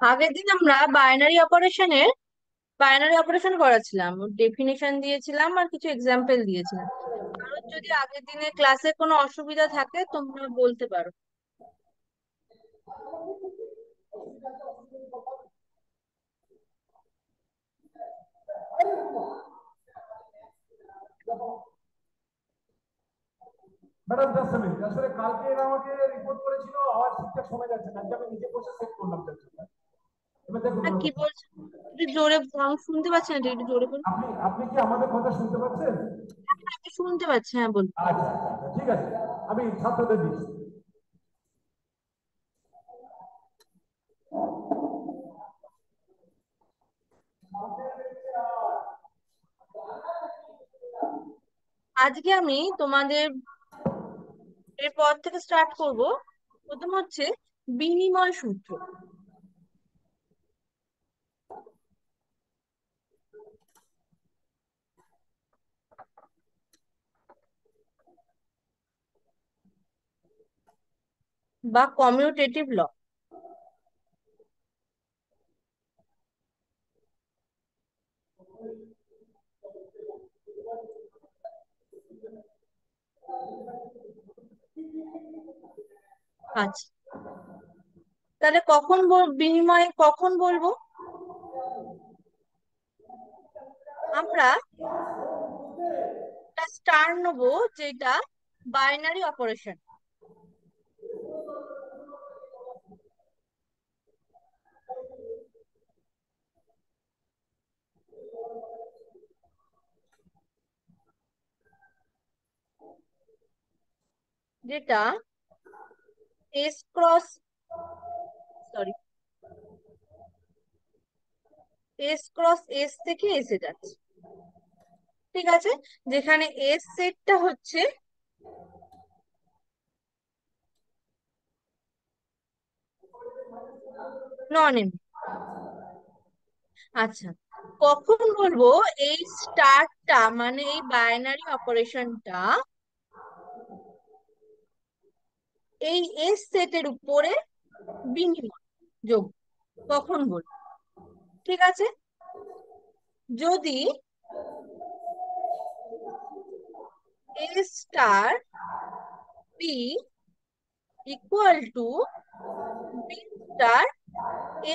আগের দিন আমরা বাইনারি অপারেশন করাছিলাম, ডেফিনিশন দিয়েছিলাম আর কিছু এক্সাম্পল দিয়েছিলাম। কারোর যদি আগের দিনে ক্লাসে কোনো অসুবিধা থাকে তোমরা বলতে পারো। ম্যাডাম জাস্ট মিনিট, আসলে কালকে এরা আমাকে রিপোর্ট করেছিল আওয়াজ ঠিকঠাক শোনা যাচ্ছে না, আজকে আমি নিজে বসে চেক করলাম তার জন্য। এবার দেখুন আর আমার কি কথা। বলছো? একটু জোরে, আমি শুনতে পাচ্ছি না, একটু জোরে বলো। আপনি আপনি কি আমাদের কথা শুনতে পাচ্ছেন? আমি শুনতে পাচ্ছি, হ্যাঁ বলো। আচ্ছা আচ্ছা আচ্ছা, ঠিক আছে। আমি ছাত্রদের দিচ্ছি। আজকে আমি তোমাদের এরপর থেকে স্টার্ট করব। প্রথম হচ্ছে বিনিময় সূত্র বা কমিউটেটিভ ল। আচ্ছা, তাহলে বিনিময়ে কখন বলবো? আমরা একটা স্টার নেবো, যেটা বাইনারি অপারেশন। যেটা S cross, sorry, S cross S থেকে এসে যাচ্ছে। ঠিক আছে, যেখানে এস সেটটা হচ্ছে নন এম। আচ্ছা, কখন বলবো এই স্টারটা মানে এই বাইনারি অপারেশনটা এই এস সেটের উপরে বিনিময় যোগ, কখন বলবো? ঠিক আছে, যদি A star B equal to B star A,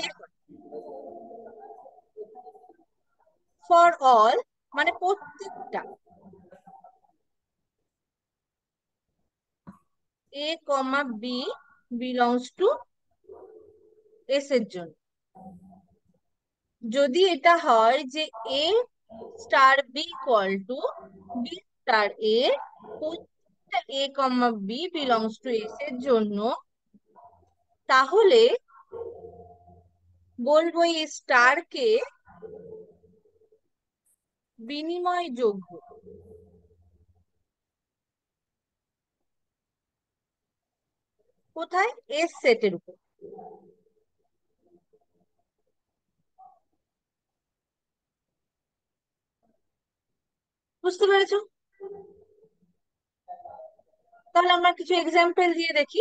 for all মানে প্রত্যেকটা A comma B belongs to S এর জন্য। যদি এটা হয় যে A star B equal to B star A, প্রত্যেকটা A comma B belongs to S এর জন্য, তাহলে বলবো এই স্টারকে বিনিময় যোগ্য। কোথায়? এস সেটের উপর। বুঝতে পেরেছো? তাহলে আমরা কিছু এক্সাম্পল দিয়ে দেখি।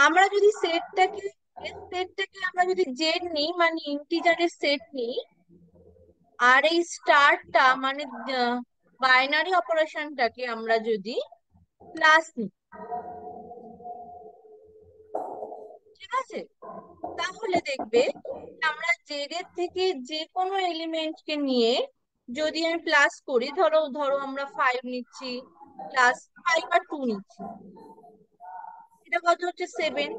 আমরা যদি সেটটাকে, এস সেটটাকে আমরা যদি জেড নিই মানে ইন্টিজারের সেট নিই, আর এই স্টারটা মানে বাইনারি অপারেশনটাকে আমরা যদি প্লাস নিই, ঠিক আছে, তাহলে দেখবে আমরা জেড এর থেকে যে কোনো এলিমেন্টকে নিয়ে যদি আমি প্লাস করি, ধরো ধরো আমরা 5 নিচ্ছি, প্লাস 5 আর 2 নিচ্ছি, এটা কত হচ্ছে 7,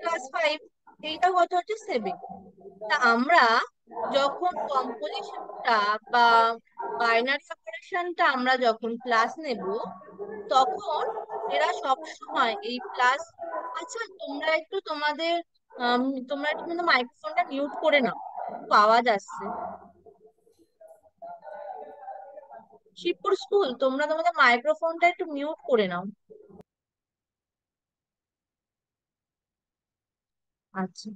প্লাস 5, এইটা কত হচ্ছে 7। তা আমরা যখন কম্পোজিশনটা বা বাইনারি অপারেশনটা আমরা যখন প্লাস নেব, তখন এরা সব সময় এই প্লাস। আচ্ছা, তোমরা একটু তোমাদের তোমরা একটু কিন্তু মাইক্রোফোনটা মিউট করে নাও, খুব আওয়াজ আসছে। শিবপুর স্কুল, তোমরা তোমাদের মাইক্রোফোনটা একটু মিউট করে নাও। আচ্ছা,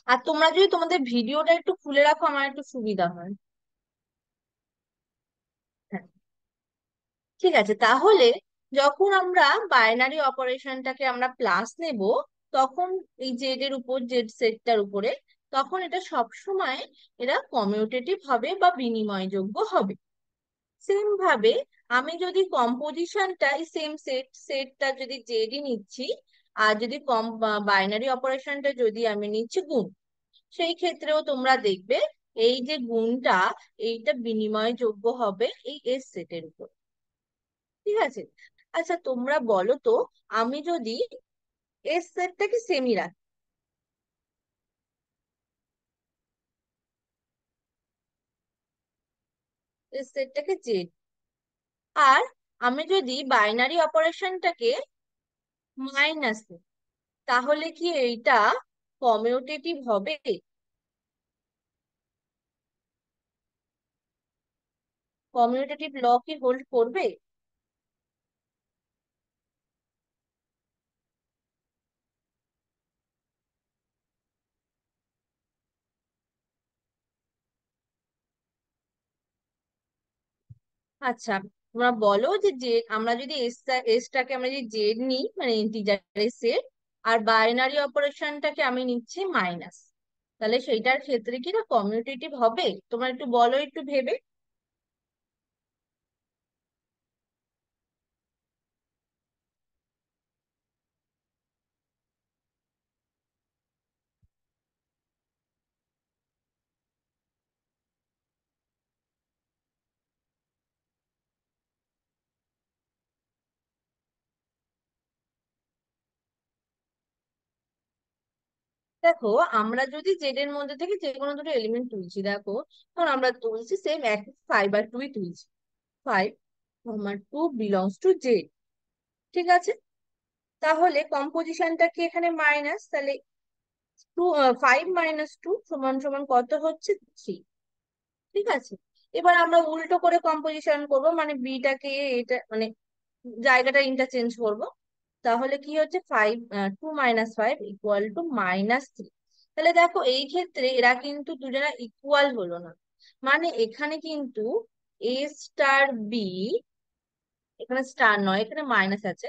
আর তোমরা যদি তোমাদের ভিডিওটা একটু খুলে রাখো আমার একটু সুবিধা হয়। হ্যাঁ, ঠিক আছে। তাহলে যখন আমরা বাইনারি অপারেশনটাকে আমরা প্লাস নেব, তখন এই জেড এর উপর, জেড সেটটার উপরে, তখন এটা সব সময় এরা কমিউটেটিভ হবে বা বিনিময়যোগ্য হবে। সেম ভাবে আমি যদি কম্পোজিশনটা সেম সেটটা যদি জেডই নিচ্ছি, আর যদি বাইনারি অপারেশনটা যদি আমি নিচ্ছি গুণ, সেই ক্ষেত্রেও তোমরা দেখবে এই যে গুণটা, এইটা বিনিময়যোগ্য হবে এই এস সেটের উপর। ঠিক আছে। আচ্ছা তোমরা বলো তো, আমি যদি এস সেটটাকে সেমি রাখি, এস সেটটাকে জেড, আর আমি যদি বাইনারি অপারেশনটাকে মাইনাস নিই, তাহলে কি এইটা কমিউটেটিভ হবে? কমিউটেটিভ ল কি হোল্ড করবে? আচ্ছা তোমরা বলো যে যে আমরা যদি এসটাকে আমরা যদি জেড নিই, মানে ইন্টিজারের সেট, আর বাইনারি অপারেশনটাকে আমি নিচ্ছি মাইনাস, তাহলে সেইটার ক্ষেত্রে কি না কমিউটেটিভ হবে? তোমরা একটু বলো একটু ভেবে। দেখো, আমরা যদি জেড এর মধ্যে থেকে যে কোনো দুটো এলিমেন্ট তুলছি, দেখো কারণ আমরা তুলছি সেম এক, 5 আর 2 তুলছি। 5, 2 বিলংস টু জেড। ঠিক আছে। তাহলে কম্পোজিশনটা কি এখানে মাইনাস, তাহলে 5 - 2 সমান সমান কত হচ্ছে? 3। ঠিক আছে। এবার আমরা উল্টো করে কম্পোজিশন করব, মানে বিটাকে এটা মানে জায়গাটা ইন্টারচেঞ্জ করব। তাহলে কি হচ্ছে 2 - 5 = -3। তাহলে দেখো এই ক্ষেত্রে এরা কিন্তু দুজনা ইকুয়াল হলো না। মানে এখানে কিন্তু এ স্টার বি, এখানে স্টার নয় এখানে মাইনাস আছে,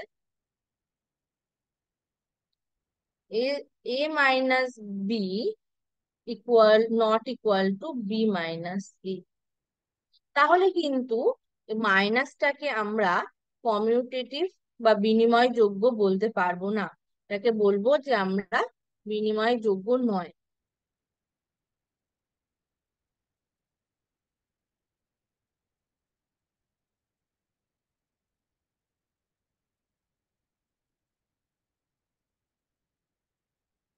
A A minus B not equal to B - A. তাহলে কিন্তু মাইনাসটাকে আমরা কমিউটেটিভ বা বিনিময়যোগ্য বলতে পারবো না, এটাকে বলবো যে আমরা বিনিময়যোগ্য নয়।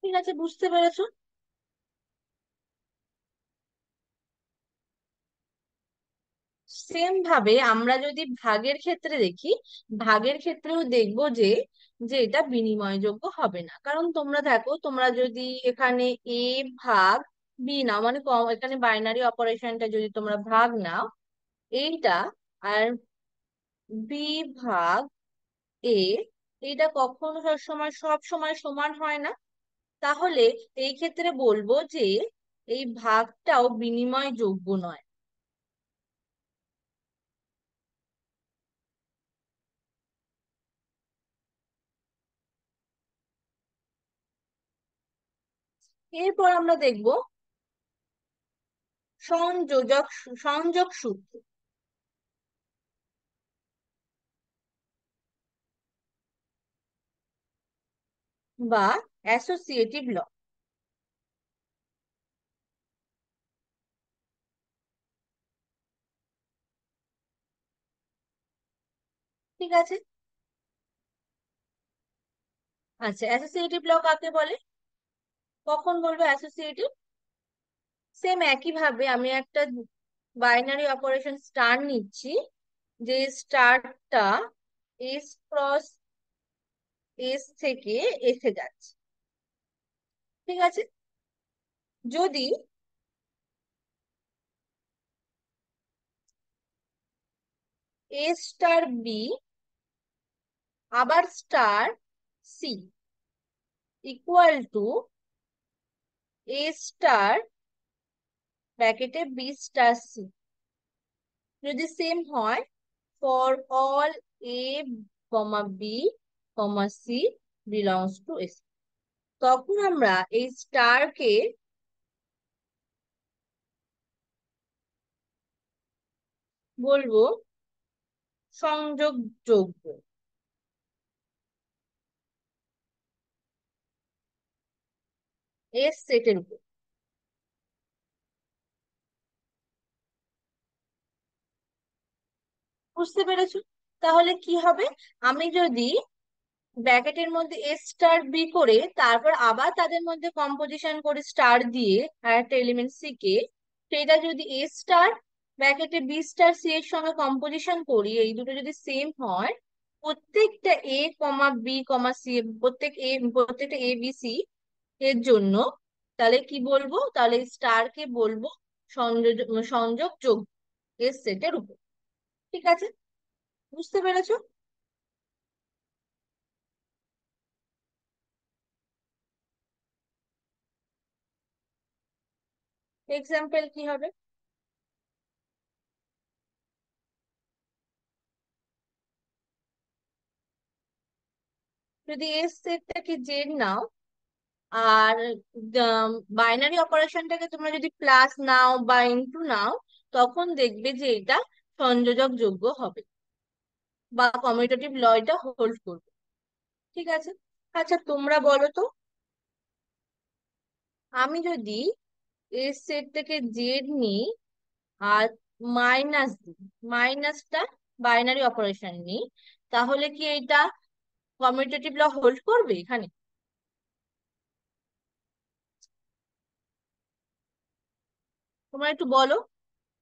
ঠিক আছে, বুঝতে পেরেছো? সেম ভাবে আমরা যদি ভাগের ক্ষেত্রে দেখি, ভাগের ক্ষেত্রেও দেখবো যে যে এটা বিনিময়যোগ্য হবে না। কারণ তোমরা দেখো, তোমরা যদি এখানে এ ভাগ বি নাও, মানে এখানে বাইনারি অপারেশনটা যদি তোমরা ভাগ নাও, এইটা আর বি ভাগ এ, এইটা কখনো সব সময় সমান হয় না। তাহলে এই ক্ষেত্রে বলবো যে এই ভাগটাও বিনিময়যোগ্য নয়। এরপর আমরা দেখব সংযোজক সংযোগ সূত্র বা অ্যাসোসিয়েটিভ ল। ঠিক আছে। আচ্ছা, অ্যাসোসিয়েটিভ ল কাকে বলে, কখন বলবো অ্যাসোসিয়েটিভ? সেম একই ভাবে আমি একটা বাইনারি অপারেশন স্টার নিচ্ছি, যে স্টারটা এস ক্রস এস থেকে এসে যাচ্ছে। ঠিক আছে। যদি এ স্টার বি আবার star C equal to A star ব্র্যাকেটে বি স্টার সি যদি সেম হয় for all A comma B comma C belongs to S, তখন আমরা এই স্টারকে বলবো সংযোগযোগ্য এস সেটের উপর। বুঝতে পেরেছো? তাহলে কি হবে, আমি যদি ব্র্যাকেটের মধ্যে এস স্টার বি করে তারপর আবার তাদের মধ্যে কম্পোজিশন করে স্টার দিয়ে আর একটা এলিমেন্ট সি কে, সেটা যদি এ স্টার ব্র্যাকেটে বি স্টার সি এর সঙ্গে কম্পোজিশন করি, এই দুটো যদি সেম হয়, প্রত্যেকটা A comma B comma C, প্রত্যেকটা এ বি সি এর জন্য, তাহলে কি বলবো, তাহলে স্টার কে বলবো সংযোগ সংযোগ যোগ এস সেটের উপর। ঠিক আছে? বুঝতে পেরেছো? এক্সাম্পল কি হবে? যদি এস সেটটাকে জেড নাও আর বাইনারি অপারেশনটাকে তোমরা যদি প্লাস নাও বা ইনটু নাও, তখন দেখবে যে এটা সংযোজক যোগ্য হবে বা কমিউটেটিভ ল এটা হোল্ড করবে। ঠিক আছে? আচ্ছা তোমরা বলো তো, আমি যদি এস সেট থেকে জেড নিই আর মাইনাস দিই, মাইনাসটা বাইনারি অপারেশন নিই, তাহলে কি এটা কমিউটেটিভ ল হোল্ড করবে এখানে? তোমরা একটু বলো,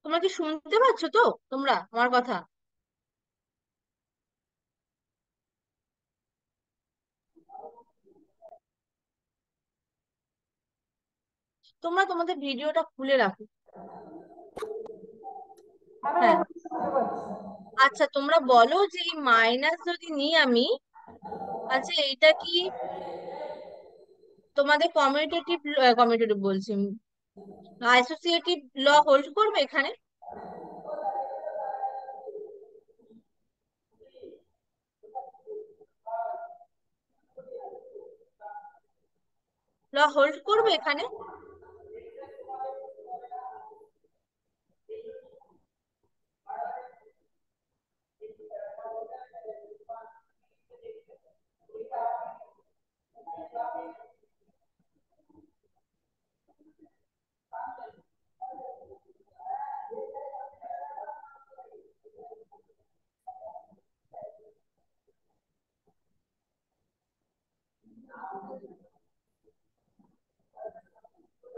তোমরা কি শুনতে পাচ্ছ তো তোমরা আমার কথা? তোমরা তোমাদের ভিডিওটা খুলে রাখো। হ্যাঁ, আচ্ছা তোমরা বলো যে এই মাইনাস যদি নিই আমি, আচ্ছা এইটা কি তোমাদের কমিউটেটিভ, কমিউটেটিভ বলছি, অ্যাসোসিয়েটিভ ল হোল্ড করবে এখানে? ল হোল্ড করবে এখানে?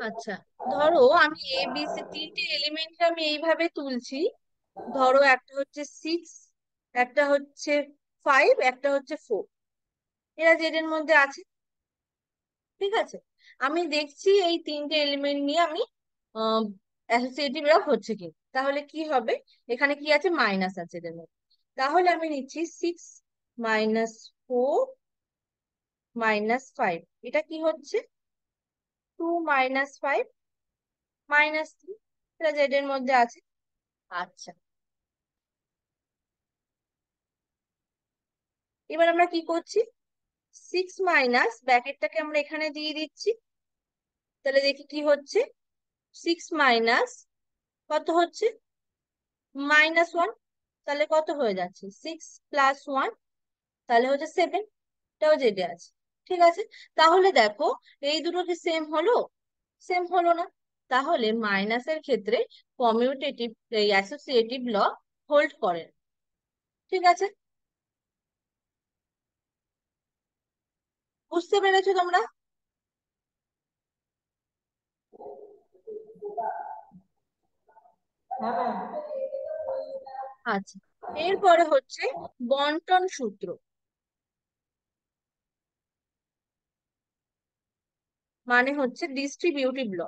আচ্ছা, ধরো আমি এ বি সি তিনটে এলিমেন্ট আমি এইভাবে তুলছি। ধরো একটা হচ্ছে 6, একটা হচ্ছে 5, একটা হচ্ছে 4, এরা জেড এর মধ্যে আছে। ঠিক আছে? আমি দেখছি এই তিনটে এলিমেন্ট নিয়ে আমি অ্যাসোসিয়েটিভ এরা হচ্ছে কি, তাহলে কি হবে, এখানে কি আছে, মাইনাস আছে এদের মধ্যে। তাহলে আমি নিচ্ছি 6 - 4 - 5, এটা কি হচ্ছে, 2 - 5 - 3, এটা জেড এর মধ্যে আছে। আচ্ছা, এবার আমরা কি করছি, 6 ব্র্যাকেটটাকে আমরা এখানে দিয়ে দিচ্ছি। তাহলে দেখি কি হচ্ছে, 6 কত হচ্ছে, -1, তাহলে কত হয়ে যাচ্ছে, 6 + 1, তাহলে হচ্ছে 7, এটাও জেডে আছে। ঠিক আছে? তাহলে দেখো এই দুটো কি সেম হলো? সেম হলো না। তাহলে মাইনাসের ক্ষেত্রে কমিউটেটিভ, এই অ্যাসোসিয়েটিভ ল হোল্ড করে না। ঠিক আছে? বুঝতে পেরেছো তোমরা? হ্যাঁ ম্যাম। আচ্ছা, এরপরে হচ্ছে বন্টন সূত্র, মানে হচ্ছে ডিস্ট্রিবিউটিভ ল।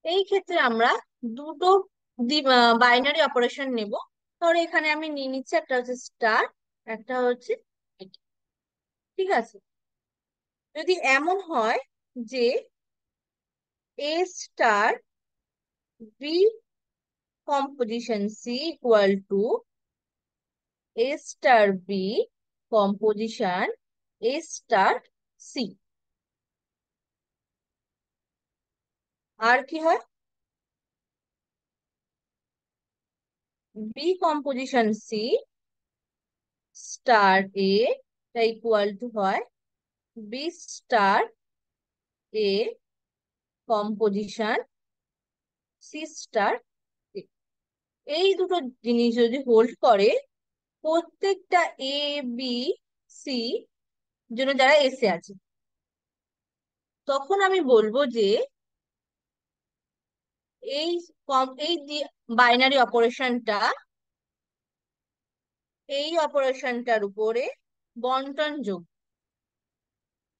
এই ক্ষেত্রে আমরা দুটো বাইনারি অপারেশন নেব। ধরো এখানে আমি নিয়ে নিচ্ছি, একটা হচ্ছে স্টার, একটা হচ্ছে এটা। ঠিক আছে, যদি এমন হয় যে A star B composition C equal to A star B composition A star C, আর কি হয়, B composition C star A equal to হয় B star A composition C star. এই দুটো জিনিস যদি হোল্ড করে প্রত্যেকটা এ বি সি জন্য যারা এসে আছে, তখন আমি বলবো যে এই এই বাইনারি অপারেশনটা এই অপারেশনটার উপরে বন্টন যোগ।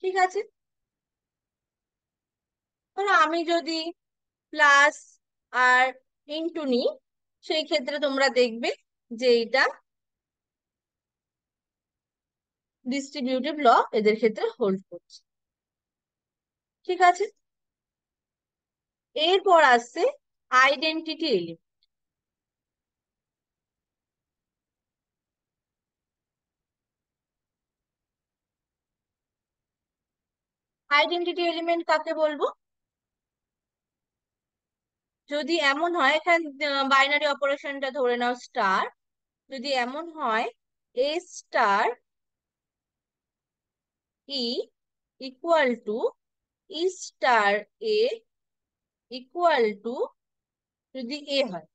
ঠিক আছে, ধরো আমি যদি প্লাস আর ইন্টু নিই, সেই ক্ষেত্রে তোমরা দেখবে যে এটা ডিস্ট্রিবিউটিভ ল এদের ক্ষেত্রে হোল্ড করছে। ঠিক আছে, এরপর আসছে আইডেন্টিটি এলিমেন্ট। আইডেন্টিটি এলিমেন্ট কাকে বলবো? যদি এমন হয়, এখানে বাইনারি অপারেশনটা ধরে নাও স্টার, যদি এমন হয় A star E equal to E star A equal to, যদি এ হয়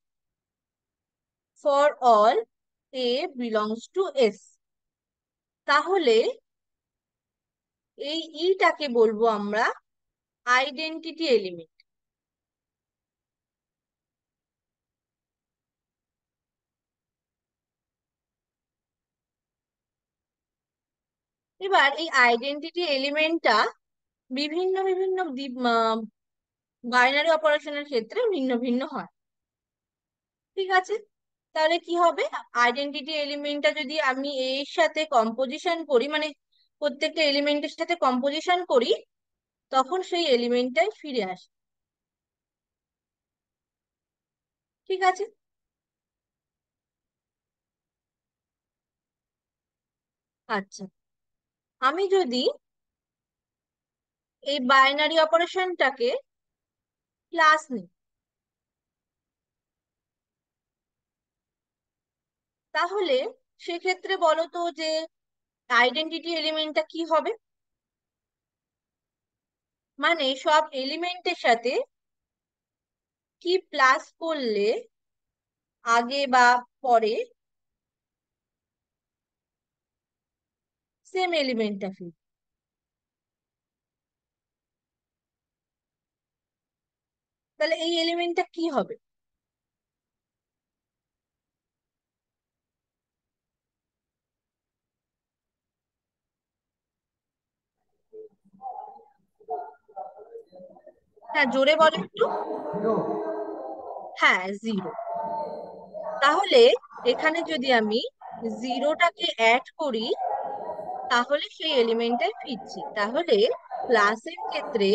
for all A belongs to S, তাহলে এই ইটাকে বলবো আমরা আইডেন্টিটি এলিমেন্ট। এবার এই আইডেন্টিটি এলিমেন্টটা বিভিন্ন বিভিন্ন বাইনারি অপারেশনের ক্ষেত্রে ভিন্ন ভিন্ন হয়। ঠিক আছে, তাহলে কি হবে, আইডেন্টিটি এলিমেন্টটা যদি আমি এর সাথে কম্পোজিশন করি, মানে প্রত্যেকটা এলিমেন্টের সাথে কম্পোজিশন করি, তখন সেই এলিমেন্টটাই ফিরে আসে। ঠিক আছে, আচ্ছা, আমি যদি এই বাইনারি অপারেশনটাকে প্লাস নিই, তাহলে সেক্ষেত্রে বলো তো যে আইডেন্টিটি এলিমেন্টটা কি হবে? মানে সব এলিমেন্টের সাথে কি প্লাস করলে আগে বা পরে সেম এলিমেন্টটা ফিরবে। তাহলে এই এলিমেন্টটা কি হবে? হ্যাঁ, জোরে বলো একটু। জিরো। হ্যাঁ, জিরো। তাহলে এখানে যদি আমি জিরোটাকে অ্যাড করি, তাহলে সেই এলিমেন্টটাই ফিরছি। তাহলে ক্লাসের ক্ষেত্রে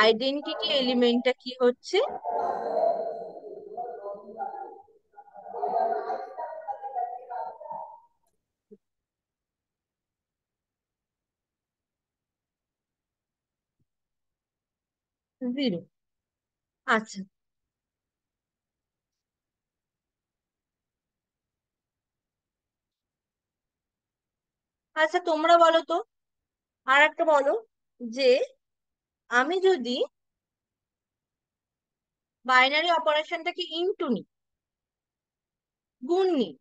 আইডেন্টিটি এলিমেন্টটা কি হচ্ছে? জিরো। আচ্ছা, আচ্ছা, তোমরা বলো তো, আর একটা বলো, যে আমি যদি বাইনারি অপারেশনটাকে ইনটু নিই, গুণ নিই,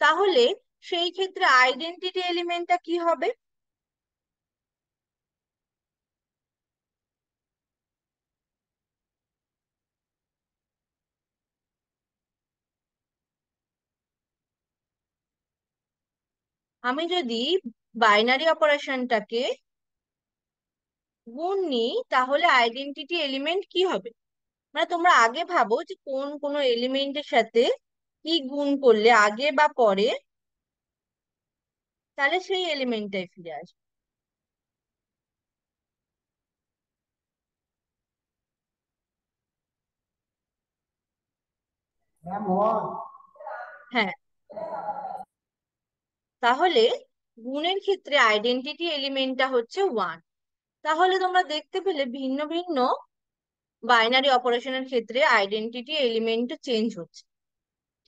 তাহলে সেই ক্ষেত্রে আইডেন্টিটি এলিমেন্টটা কি হবে? আমি যদি বাইনারি অপারেশনটাকে গুণ নিই, তাহলে আইডেন্টিটি এলিমেন্ট কি হবে? মানে তোমরা আগে ভাবো যে কোন কোন এলিমেন্টের সাথে কি গুণ করলে আগে বা পরে, তাহলে সেই এলিমেন্টটাই ফিরে আসবে। হ্যাঁ, তাহলে গুণের ক্ষেত্রে আইডেন্টিটি এলিমেন্টটা হচ্ছে 1। তাহলে তোমরা দেখতে পেলে ভিন্ন ভিন্ন বাইনারি অপারেশনের ক্ষেত্রে আইডেন্টিটি এলিমেন্ট চেঞ্জ হচ্ছে।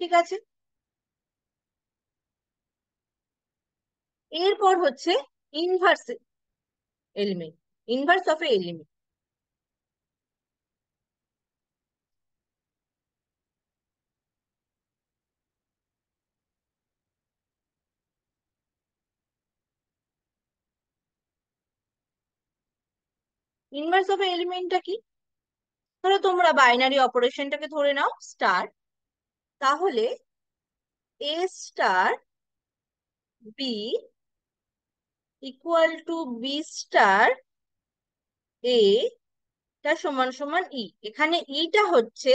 ঠিক আছে, এরপর হচ্ছে inverse element, inverse of element. Inverse of এলিমেন্টটা কি? ধরো তোমরা বাইনারি অপারেশনটাকে ধরে নাও স্টার, তাহলে A star B equal to B star A টা সমান সমান ই। এখানে ইটা হচ্ছে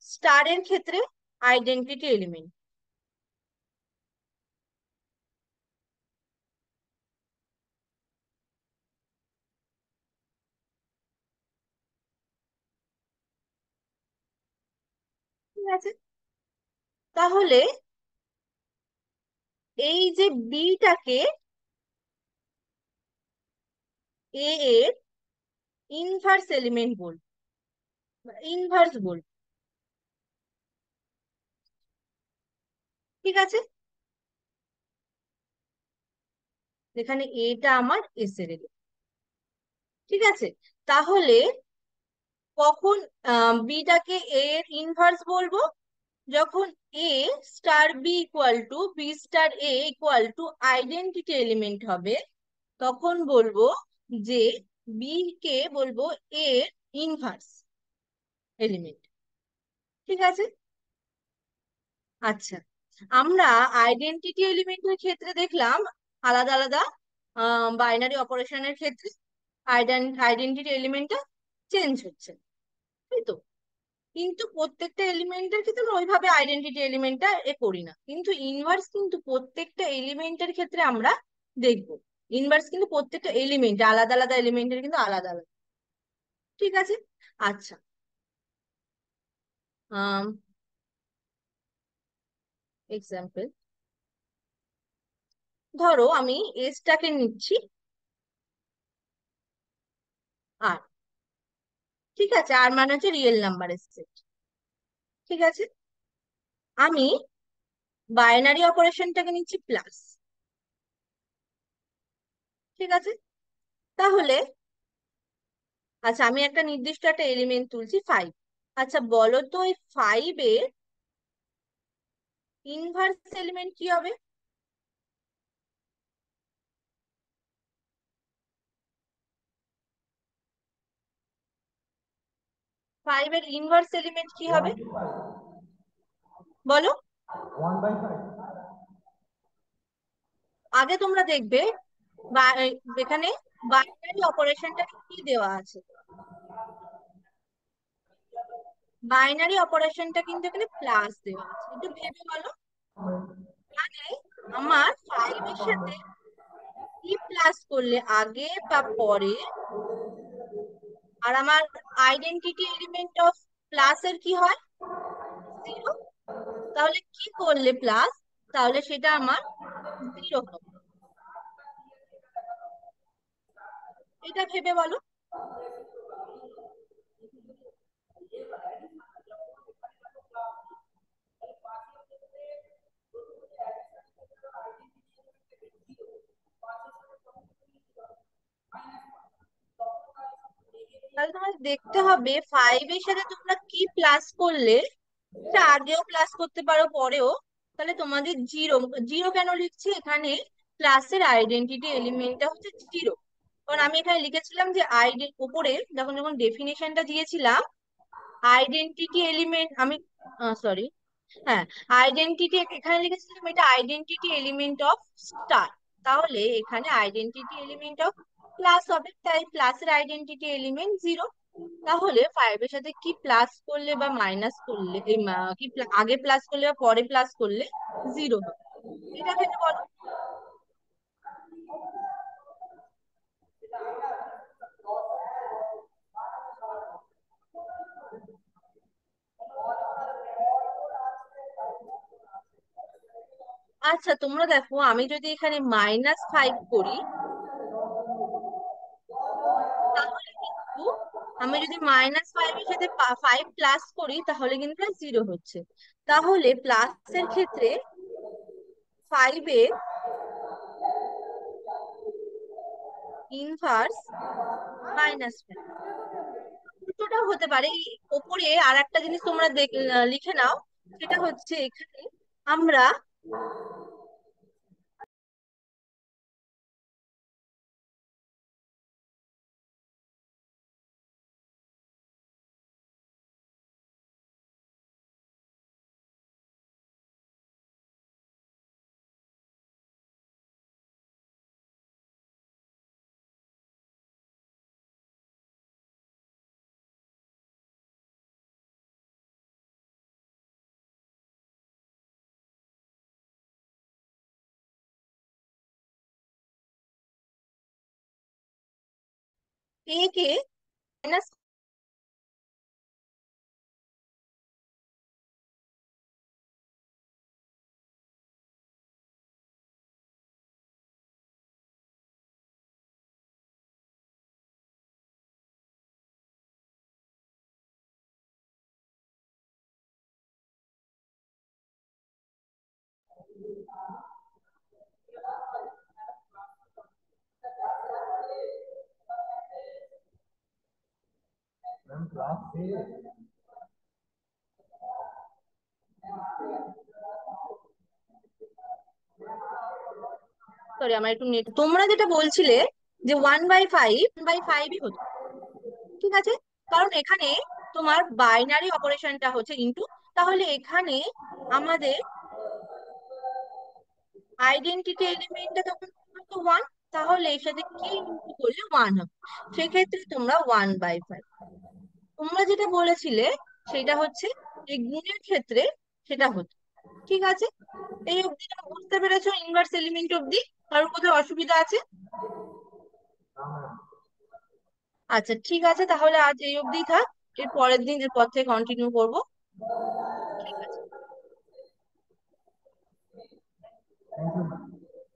স্টারের ক্ষেত্রে আইডেন্টিটি এলিমেন্ট। ঠিক আছে, তাহলে এই যে বিটাকে এ এর ইনভার্স এলিমেন্ট বল, ইনভার্স বল। ঠিক আছে, এখানে এটা আমার এস এর এলিমেন্ট। ঠিক আছে, তাহলে কখন বিটাকে এ এর ইনভার্স বলবো? যখন A star B equal to B star A equal to identity element হবে, তখন বলবো যে বি কে বলবো এর ইনভার্স এলিমেন্ট। ঠিক আছে, আচ্ছা, আমরা আইডেন্টিটি এলিমেন্টের ক্ষেত্রে দেখলাম আলাদা আলাদা বাইনারি অপারেশনের ক্ষেত্রে আইডেন্টিটি এলিমেন্টটা চেঞ্জ হচ্ছে, তাই তো? কিন্তু প্রত্যেকটা এলিমেন্টের ক্ষেত্রে আমরা ওইভাবে আইডেন্টিটি এলিমেন্টটা করি না, কিন্তু ইনভার্স কিন্তু প্রত্যেকটা এলিমেন্টের ক্ষেত্রে আমরা দেখব। ইনভার্স কিন্তু প্রত্যেকটা এলিমেন্ট আলাদা আলাদা এলিমেন্টের কিন্তু আলাদা আলাদা। ঠিক আছে, আচ্ছা, এক্সাম্পল ধরো আমি এসটাকে নিচ্ছি আর, ঠিক আছে, আর মানে হচ্ছে রিয়েল নাম্বারের সেট। ঠিক আছে, আমি বাইনারি অপারেশনটাকে নিচ্ছি প্লাস। ঠিক আছে, তাহলে আচ্ছা আমি একটা নির্দিষ্ট একটা এলিমেন্ট তুলছি 5। আচ্ছা বলো তো ওই 5 এর ইনভার্স এলিমেন্ট কি হবে? 5 এর ইনভার্স এলিমেন্ট কি হবে বলো? 1/5। আগে তোমরা দেখবে বা- এখানে বাইনারি অপারেশনটা কি দেওয়া আছে। বাইনারি অপারেশনটা কিন্তু এখানে প্লাস দেওয়া আছে, একটু ভেবে বলো। মানে আমার 5 এর সাথে কি প্লাস করলে আগে বা পরে, আর আমার আইডেন্টিটি এলিমেন্ট অফ প্লাস এর কি হয়? 0। তাহলে কি করলে প্লাস, তাহলে সেটা আমার 0 হবে। এটা ভেবে বলো। তাহলে তোমার দেখতে হবে 5 এর সাথে তোমরা কি প্লাস করলে, এটা আগেও প্লাস করতে পারো পরেও, তাহলে তোমাদের 0। 0 কেন লিখছি এখানে? প্লাসের আইডেন্টিটি এলিমেন্টটা হচ্ছে 0। কারণ আমি এখানে লিখেছিলাম যে উপরে যখন যখন ডেফিনেশনটা দিয়েছিলাম আইডেন্টিটি এলিমেন্ট, আমি সরি, হ্যাঁ, আইডেন্টিটি এখানে লিখেছিলাম এটা আইডেন্টিটি এলিমেন্ট অফ স্টার। তাহলে এখানে আইডেন্টিটি এলিমেন্ট অফ প্লাস হবে, তাই প্লাসের আইডেন্টিটি এলিমেন্ট 0। তাহলে 5 এর সাথে কি প্লাস করলে বা মাইনাস করলে আগে প্লাস করলে বা পরে প্লাস করলে 0 হবে, এটা ভেবে বলো। আচ্ছা তোমরা দেখো, আমি যদি এখানে -5 করি, তাহলে কিন্তু আমি যদি -5 এর সাথে 5 প্লাস করি তাহলে কিন্তু 0 হচ্ছে। তাহলে প্লাসের ক্ষেত্রে 5 এর ইনভার্স -5। উল্টোটাও হতে পারে। এই ওপরে আর একটা জিনিস তোমরা লিখে নাও, সেটা হচ্ছে এখানে আমরা এ কে মাইনাস, मैम क्लास से সরি আমার একটু নেট, তোমরা যেটা বলছিলে যে 1/5 হতো, ঠিক আছে, কারণ এখানে তোমার বাইনারি অপারেশনটা হচ্ছে ইনটু, তাহলে এখানে আমাদের আইডেন্টিটি এলিমেন্টটা তখন তো 1, তাহলে এর সাথে কি ইনটু করলে 1 হবে, সেক্ষেত্রে তোমরা 1/5। তোমরা যেটা বলেছিলে সেটা হচ্ছে এই গুণের ক্ষেত্রে সেটা হতো, ঠিক আছে। এই অবধি তোমরা বুঝতে পেরেছো ইনভার্স এলিমেন্ট অবধি? কারোর কোথাও অসুবিধা আছে? আচ্ছা ঠিক আছে, তাহলে আজ এই অবধি থাক, এর পরের দিন এর পর থেকে কন্টিনিউ করবো। ঠিক আছে।